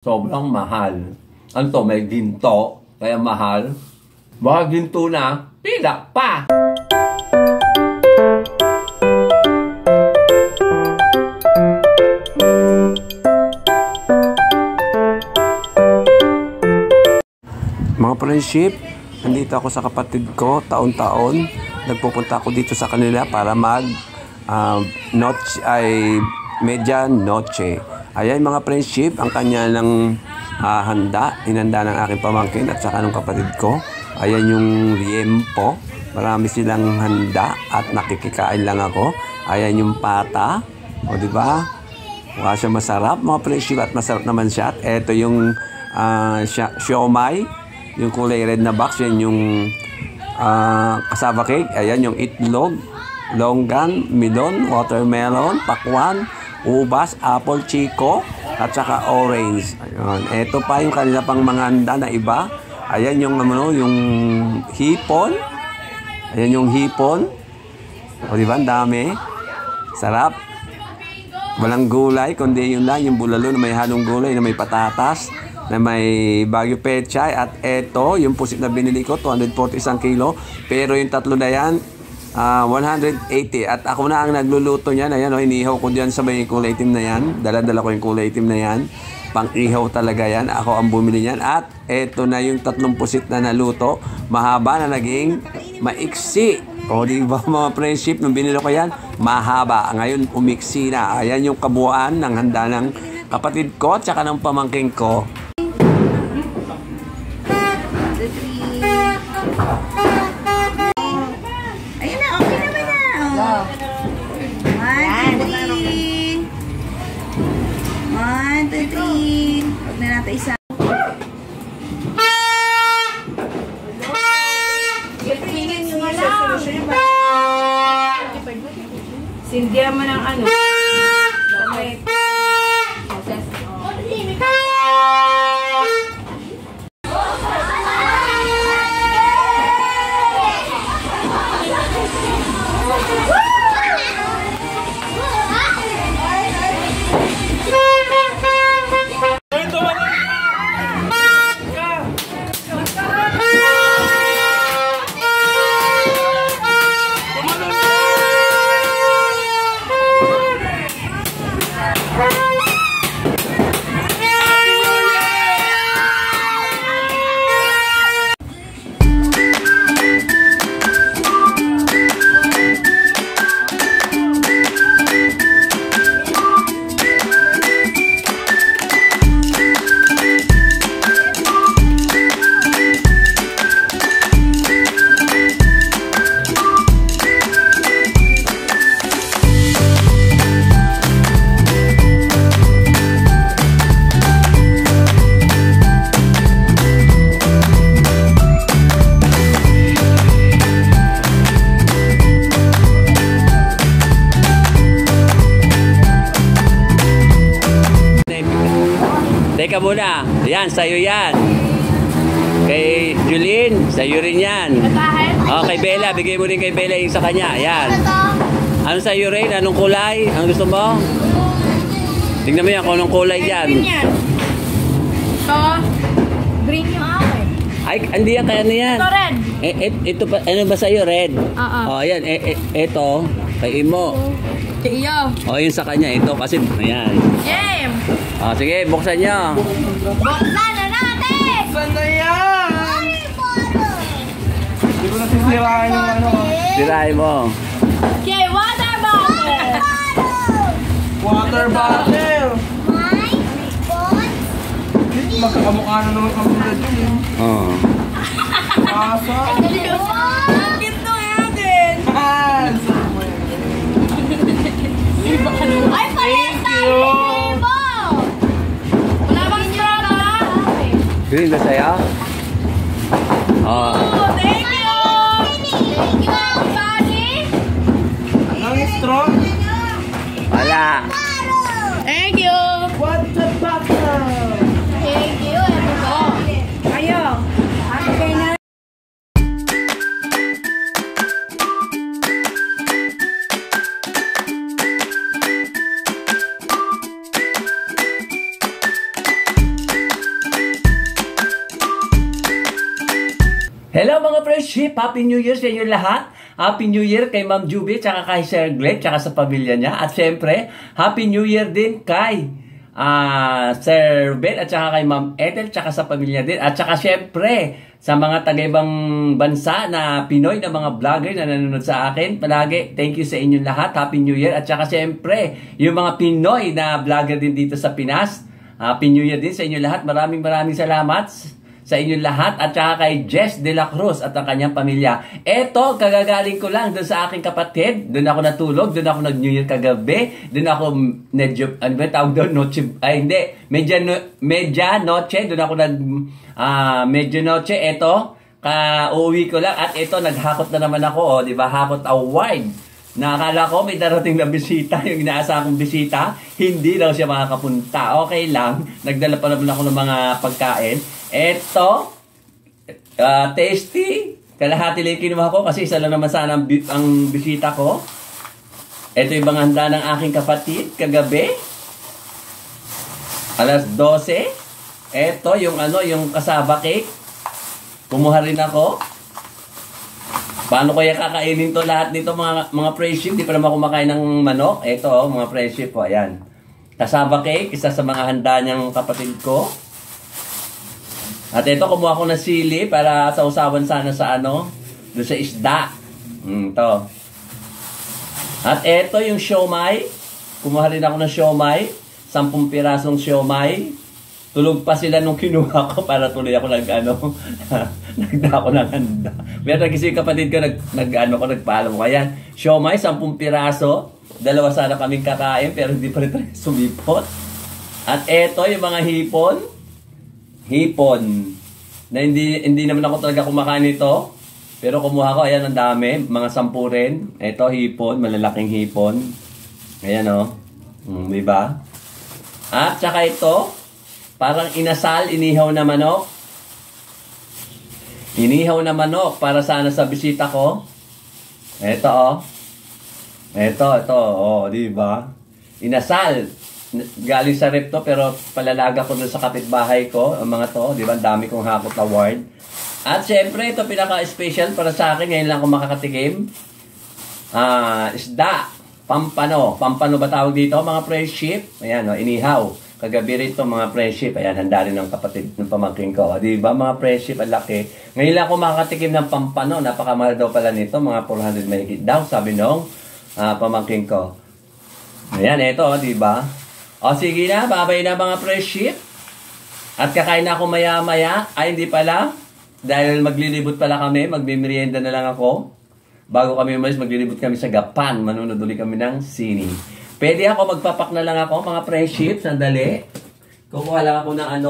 Sobrang mahal. Ano to, may ginto, kaya mahal. Baka ginto na, pila pa! Mga friendship, nandito ako sa kapatid ko, taon-taon. Nagpupunta ako dito sa kanila para media noche. Ayan mga friendship, ang kanya ng hinanda ng aking pamangkin at saka ng kapatid ko. Ayan yung liempo. Marami silang handa at nakikikain lang ako. Ayan yung pata. O diba? Mukha siya masarap mga friendship at masarap naman siya. At eto yung siomay. Yung kulay red na box. Yan yung cassava cake. Ayan yung itlog, longgan, melon, watermelon, pakwan, ubas, apple, chico, at saka orange. Ayun. Ito pa yung kanila pang mga handa na iba. Ayan yung yung hipon. Ayan yung hipon. O diba, ang dami. Sarap. Walang gulay, kundi yun lang, yung bulalo na may halong gulay, na may patatas, na may bagyo pechay. At eto, yung pusit na binili ko, 240 isang kilo. Pero yung tatlo na yan, 180. At ako na ang nagluluto niyan. Ayan, inihaw ko diyan sa may kulay itim na yan. Dala-dala ko yung kulay itim na yan. Pang-ihaw talaga yan. Ako ang bumili niyan. At eto na yung tatlong pusit na naluto. Mahaba na naging maiksi. O diba mga friendship, nung binili ko yan, mahaba. Ngayon umiksi na. Ayan yung kabuuan ng handa ng kapatid ko at saka ng pamangking ko. Isa. Sindihan mo ng ano? Teka muna, yan, sa'yo yan. Kay Julene, sa'yo rin yan. Oh, kay Bella, bigay mo rin kay Bella yung sa kanya, yan. Ano sa'yo rin? Anong kulay? Ang gusto mo? Tingnan mo yan kung anong kulay yan. So, green yung akin. Ay, hindi yan, kaya na yan. Ito red. Ito pa, ano ba sa'yo, red? Oo. Oh, yan, ito, kay Imo. Kay iyo. Oh, yun sa kanya, ito, kasi, ayan. Game. Oh, sige, buksan nyo. Buksan na natin! Saan na yan? Hindi ko nasisirain yung ano. Sirahin mo. Okay, water bottle! Water bottle! Magkakamukha na naman kami na dyan. Oh. Asa? Ang cute to natin! Ay, Thank you! wala bang straw ba? Green ba sa'yo? Oh. Thank you! Thank you, Bunny! Ang straw? Wala. Thank you! Water bottle! Thank you, everybody! Ayo! Ate kayo na! Hello mga friendship! Happy New Year sa inyo lahat! Happy New Year kay Ma'am Juby, tsaka kay Sir Glenn, tsaka sa pamilya niya. At syempre, Happy New Year din kay Sir Ben, at tsaka kay Ma'am Ethel, tsaka sa pamilya din. At tsaka syempre, sa mga taga-ibang bansa na Pinoy na mga vlogger na nanonood sa akin, palagi, thank you sa inyong lahat. Happy New Year! At tsaka syempre, yung mga Pinoy na vlogger din dito sa Pinas, Happy New Year din sa inyong lahat. Maraming salamat sa inyong lahat, at saka kay Jess de la Cruz at ang kanyang pamilya. Eto, kagagaling ko lang doon sa aking kapatid. Doon ako natulog, doon ako nag-New Year kagabi. Doon ako medyo, ano ba tawag doon? Noche, ay hindi, medya noche. Doon ako medyo noche. Eto, uuwi ko lang. At eto, naghakot na naman ako. Di ba? Hakot award. Nakakala ko may darating na bisita, yung inaasa kong bisita, hindi daw siya makakapunta. Okay lang, nagdala pa naman ako ng mga pagkain. Eto, tasty, kalahati lang kinuha ko kasi isa lang naman sana ang bisita ko. Eto yung mga handa ng aking kapatid kagabi, alas 12. Eto yung yung kasaba cake, kumuha rin ako. Paano kaya kakainin to lahat nito mga friendship? Di pa naman kumakain ng manok. Ito mga friendship po, ayan. Kasaba cake, isa sa mga handa niyang kapatid ko. At ito, kumuha ko ng sili para sausawan sana sa doon sa isda. To. At ito yung siomay. Kumuha rin ako ng siomay. 10 pirasong siomay. Tulog pa sila nung kinuha ko para tuloy ako nagda ako ng handa. Pero kasi kapatid ko nagpaalam ko. Ayan, siomay, 10 piraso. 2 sana kaming kakain pero hindi pa rin tayo sumipot. At eto yung mga hipon. Na hindi naman ako talaga kumakain nito. Pero kumuha ko, ayan ang dami. Mga 10 rin. Eto hipon, malalaking hipon. Ayan diba? At saka ito, parang inasal, inihaw na manok. Inihaw na manok para sana sa bisita ko. Ito di ba? Inasal. Galing sa rep to, pero palalaga ko dun sa kapitbahay ko, ang mga to, di ba? Ang dami kong hakot award. At syempre, ito pinaka-special para sa akin, ngayon lang ako makakatikim. Isda. Pampano. Pampano ba tawag dito, mga friendship? Ayan, inihaw. Kagabi rito mga friendship, ayan, handa rin ng kapatid ng pamangkin ko. Di ba mga friendship, ang laki. Ngayon lang ako makakatikim ng pampano, napakamahal daw pala nito, mga 400 mahigit daw, sabi nung pamangkin ko. Ayan, ito, di ba? O sige na, babay na mga friendship. At kakain na ako maya-maya. Ay, hindi pala. Dahil maglilibot pala kami, magmimerienda na lang ako. Bago kami umalis, maglilibot kami sa Gapan. Manunod ulit kami ng sini. Pwede ako, magpapak na lang ako, mga friendship, sandali. Kukuha lang ako ng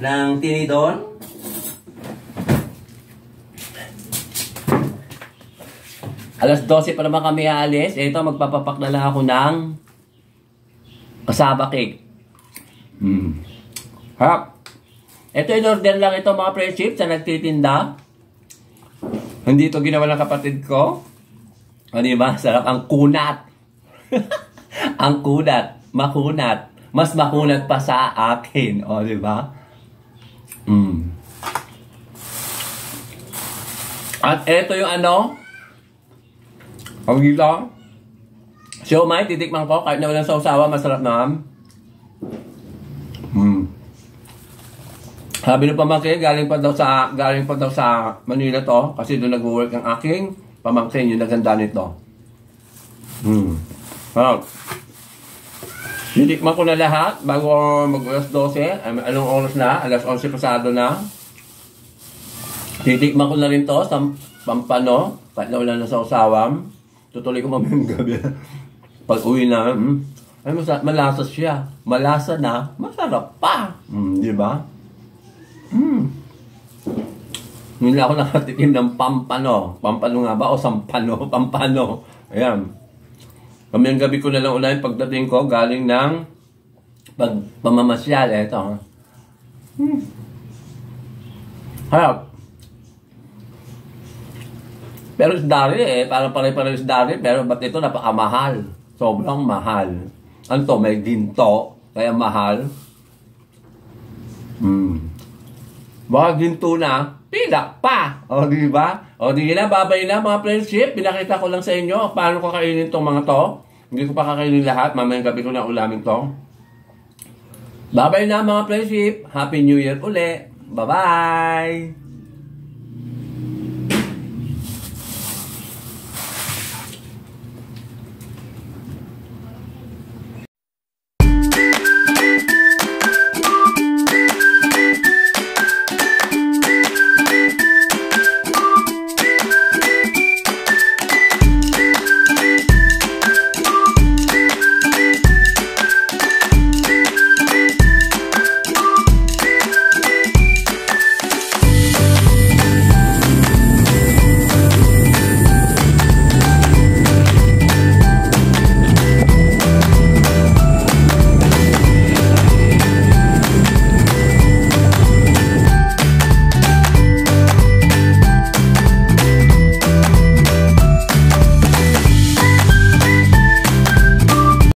ng tinidor. Alas 12 pa naman kami aalis. Ito, magpapapak na lang ako ng kasaba cake. Harap. Ito, in-order lang ito, mga friendship, sa nagtitinda. Hindi ito ginawa ng kapatid ko. O, diba? Sarap ang kunat. Ang kunat, makunat. Mas makunat pa sa akin. O, diba? At eto yung ang gila. Siomay, titikman ko. Kahit na walang sausawa, masarap na. Sabi ng pamangkin, galing pa daw sa Manila to. Kasi doon nag-work ang aking pamangkin. Yung naganda nito. Titikman ko na lahat bago mag-alas 12. Anong oras na? Alas 11 pasado na. Titikman ko na rin to sa pampano. Kahit na wala na sa usawam. Tutuloy ko mamayang gabi. Pag uwi na, malasa siya. Malasa na, masarap pa. Di ba? Hindi ako nakatikim ng pampano. Pampano nga ba? O sampano? Pampano. Ayan. Kamayang gabi ko na lang unahin pagdating ko, galing ng pamamasyal. Ito. Harap. Pero isdari parang pare-pare isdari, pero ba't ito napakamahal? Sobrang mahal. Ano to? May ginto, kaya mahal. Baka ginto na, pila pa. O, di ba? O, di na, babay na mga friendship. Pinakita ko lang sa inyo paano ko kainin tong mga to. Hindi ko pa kakainin lahat. Mamayang gabi ko na ulamin to. Babay na mga friendship. Happy New Year uli. Bye-bye!